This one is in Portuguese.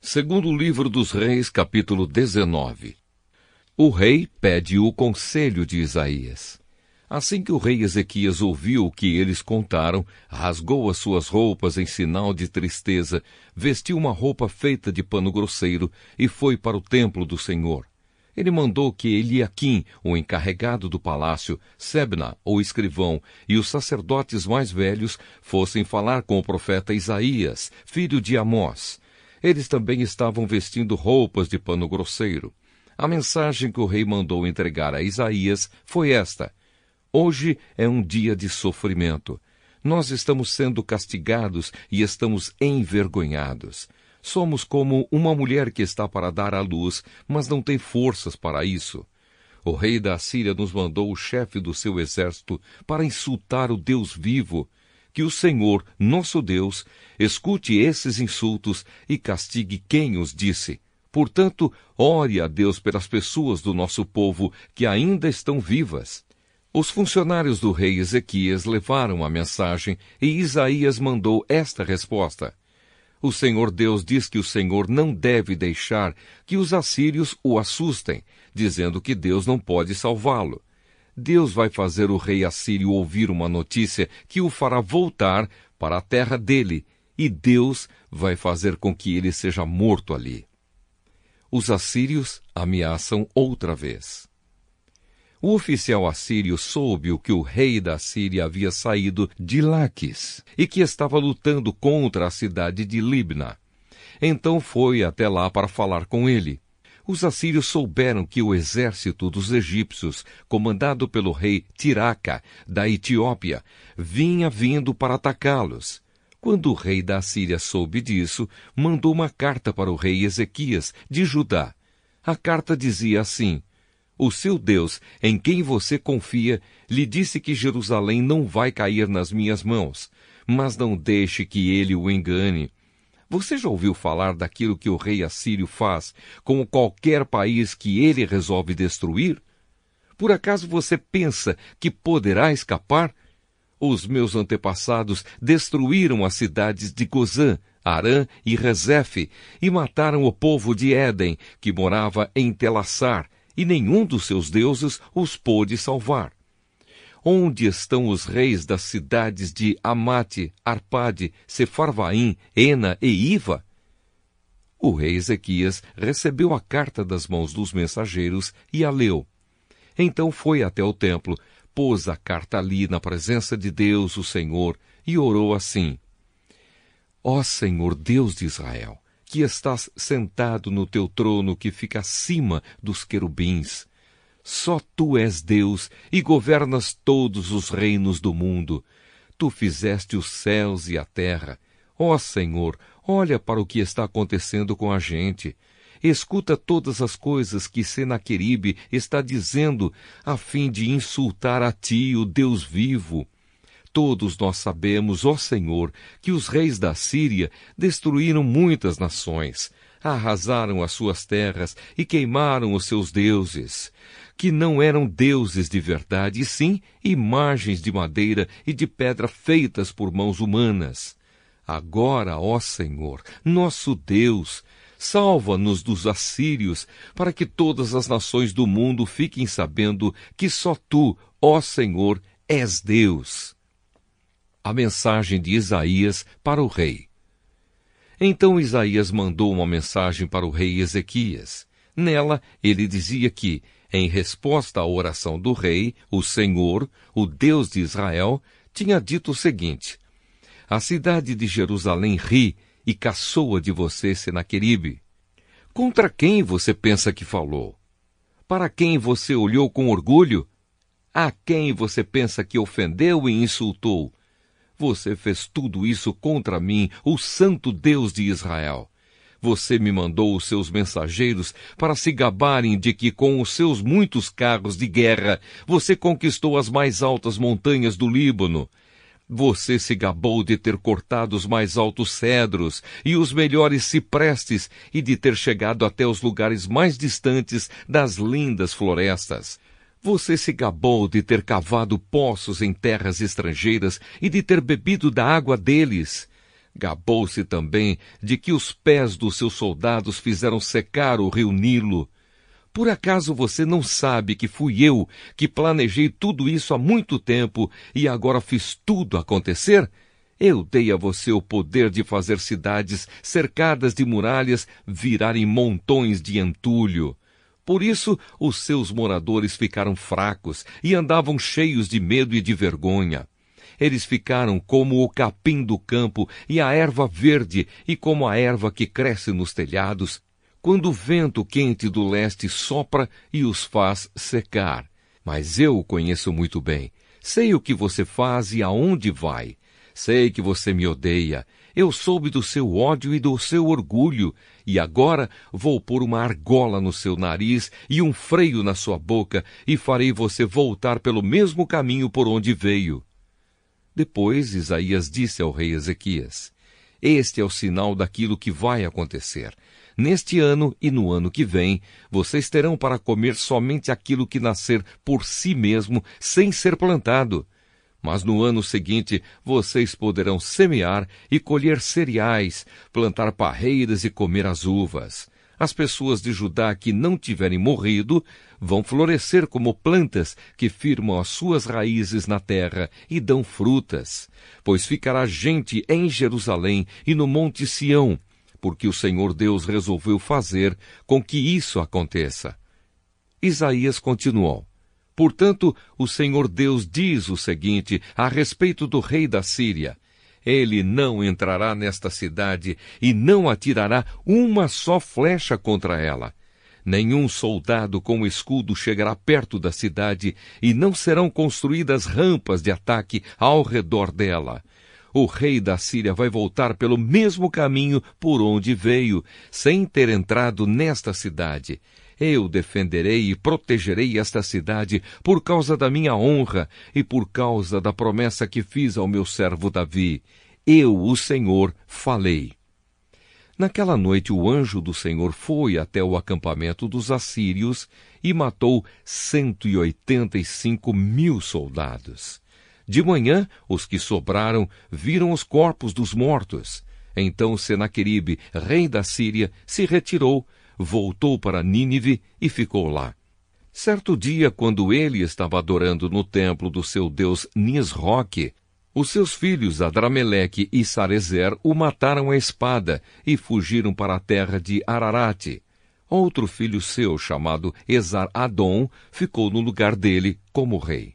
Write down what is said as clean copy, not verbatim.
Segundo livro dos Reis, capítulo 19. O rei pede o conselho de Isaías. Assim que o rei Ezequias ouviu o que eles contaram, rasgou as suas roupas em sinal de tristeza, vestiu uma roupa feita de pano grosseiro e foi para o templo do Senhor. Ele mandou que Eliaquim, o encarregado do palácio, Sebna, o escrivão, e os sacerdotes mais velhos fossem falar com o profeta Isaías, filho de Amós. Eles também estavam vestindo roupas de pano grosseiro. A mensagem que o rei mandou entregar a Isaías foi esta: Hoje é um dia de sofrimento. Nós estamos sendo castigados e estamos envergonhados. Somos como uma mulher que está para dar à luz, mas não tem forças para isso. O rei da Assíria nos mandou o chefe do seu exército para insultar o Deus vivo. Que o Senhor, nosso Deus, escute esses insultos e castigue quem os disse. Portanto, ore a Deus pelas pessoas do nosso povo que ainda estão vivas. Os funcionários do rei Ezequias levaram a mensagem e Isaías mandou esta resposta: O Senhor Deus diz que o Senhor não deve deixar que os assírios o assustem, dizendo que Deus não pode salvá-lo. Deus vai fazer o rei assírio ouvir uma notícia que o fará voltar para a terra dele, e Deus vai fazer com que ele seja morto ali. Os assírios ameaçam outra vez. O oficial assírio soube o que o rei da Síria havia saído de Laquis e que estava lutando contra a cidade de Libna. Então foi até lá para falar com ele. Os assírios souberam que o exército dos egípcios, comandado pelo rei Tiraca, da Etiópia, vinha vindo para atacá-los. Quando o rei da Assíria soube disso, mandou uma carta para o rei Ezequias, de Judá. A carta dizia assim: O seu Deus, em quem você confia, lhe disse que Jerusalém não vai cair nas minhas mãos, mas não deixe que ele o engane. Você já ouviu falar daquilo que o rei assírio faz com qualquer país que ele resolve destruir? Por acaso você pensa que poderá escapar? Os meus antepassados destruíram as cidades de Gozã, Arã e Rezefe e mataram o povo de Éden, que morava em Telassar, e nenhum dos seus deuses os pôde salvar. Onde estão os reis das cidades de Amate, Arpade, Sefarvaim, Ena e Iva? O rei Ezequias recebeu a carta das mãos dos mensageiros e a leu. Então foi até o templo, pôs a carta ali na presença de Deus, o Senhor, e orou assim: Ó Senhor, Deus de Israel, que estás sentado no teu trono que fica acima dos querubins, só tu és Deus e governas todos os reinos do mundo. Tu fizeste os céus e a terra. Ó Senhor, olha para o que está acontecendo com a gente. Escuta todas as coisas que Senaqueribe está dizendo a fim de insultar a ti, o Deus vivo. Todos nós sabemos, ó Senhor, que os reis da Síria destruíram muitas nações, arrasaram as suas terras e queimaram os seus deuses, que não eram deuses de verdade, e sim imagens de madeira e de pedra feitas por mãos humanas. Agora, ó Senhor, nosso Deus, salva-nos dos assírios, para que todas as nações do mundo fiquem sabendo que só tu, ó Senhor, és Deus. A mensagem de Isaías para o rei. Então Isaías mandou uma mensagem para o rei Ezequias. Nela, ele dizia que, em resposta à oração do rei, o Senhor, o Deus de Israel, tinha dito o seguinte: A cidade de Jerusalém ri e caçoa de você, Senaqueribe. Contra quem você pensa que falou? Para quem você olhou com orgulho? A quem você pensa que ofendeu e insultou? Você fez tudo isso contra mim, o Santo Deus de Israel. Você me mandou os seus mensageiros para se gabarem de que com os seus muitos carros de guerra você conquistou as mais altas montanhas do Líbano. Você se gabou de ter cortado os mais altos cedros e os melhores ciprestes e de ter chegado até os lugares mais distantes das lindas florestas. Você se gabou de ter cavado poços em terras estrangeiras e de ter bebido da água deles. Gabou-se também de que os pés dos seus soldados fizeram secar o rio Nilo. Por acaso você não sabe que fui eu que planejei tudo isso há muito tempo e agora fiz tudo acontecer? Eu dei a você o poder de fazer cidades cercadas de muralhas virarem montões de entulho. Por isso, os seus moradores ficaram fracos e andavam cheios de medo e de vergonha. Eles ficaram como o capim do campo e a erva verde e como a erva que cresce nos telhados, quando o vento quente do leste sopra e os faz secar. Mas eu o conheço muito bem. Sei o que você faz e aonde vai. Sei que você me odeia. Eu soube do seu ódio e do seu orgulho, e agora vou pôr uma argola no seu nariz e um freio na sua boca, e farei você voltar pelo mesmo caminho por onde veio. Depois Isaías disse ao rei Ezequias: Este é o sinal daquilo que vai acontecer. Neste ano e no ano que vem, vocês terão para comer somente aquilo que nascer por si mesmo, sem ser plantado. Mas no ano seguinte, vocês poderão semear e colher cereais, plantar parreiras e comer as uvas. As pessoas de Judá que não tiverem morrido vão florescer como plantas que firmam as suas raízes na terra e dão frutas. Pois ficará gente em Jerusalém e no Monte Sião, porque o Senhor Deus resolveu fazer com que isso aconteça. Isaías continuou: Portanto, o Senhor Deus diz o seguinte a respeito do rei da Síria: Ele não entrará nesta cidade e não atirará uma só flecha contra ela. Nenhum soldado com escudo chegará perto da cidade e não serão construídas rampas de ataque ao redor dela. O rei da Síria vai voltar pelo mesmo caminho por onde veio, sem ter entrado nesta cidade. Eu defenderei e protegerei esta cidade por causa da minha honra e por causa da promessa que fiz ao meu servo Davi. Eu, o Senhor, falei. Naquela noite o anjo do Senhor foi até o acampamento dos assírios e matou 185.000 soldados. De manhã, os que sobraram viram os corpos dos mortos. Então Senaqueribe, rei da Síria, se retirou, voltou para Nínive e ficou lá. Certo dia, quando ele estava adorando no templo do seu deus Nisroque, os seus filhos Adrameleque e Sarezer o mataram à espada e fugiram para a terra de Ararate. Outro filho seu, chamado Esar-Adom, ficou no lugar dele como rei.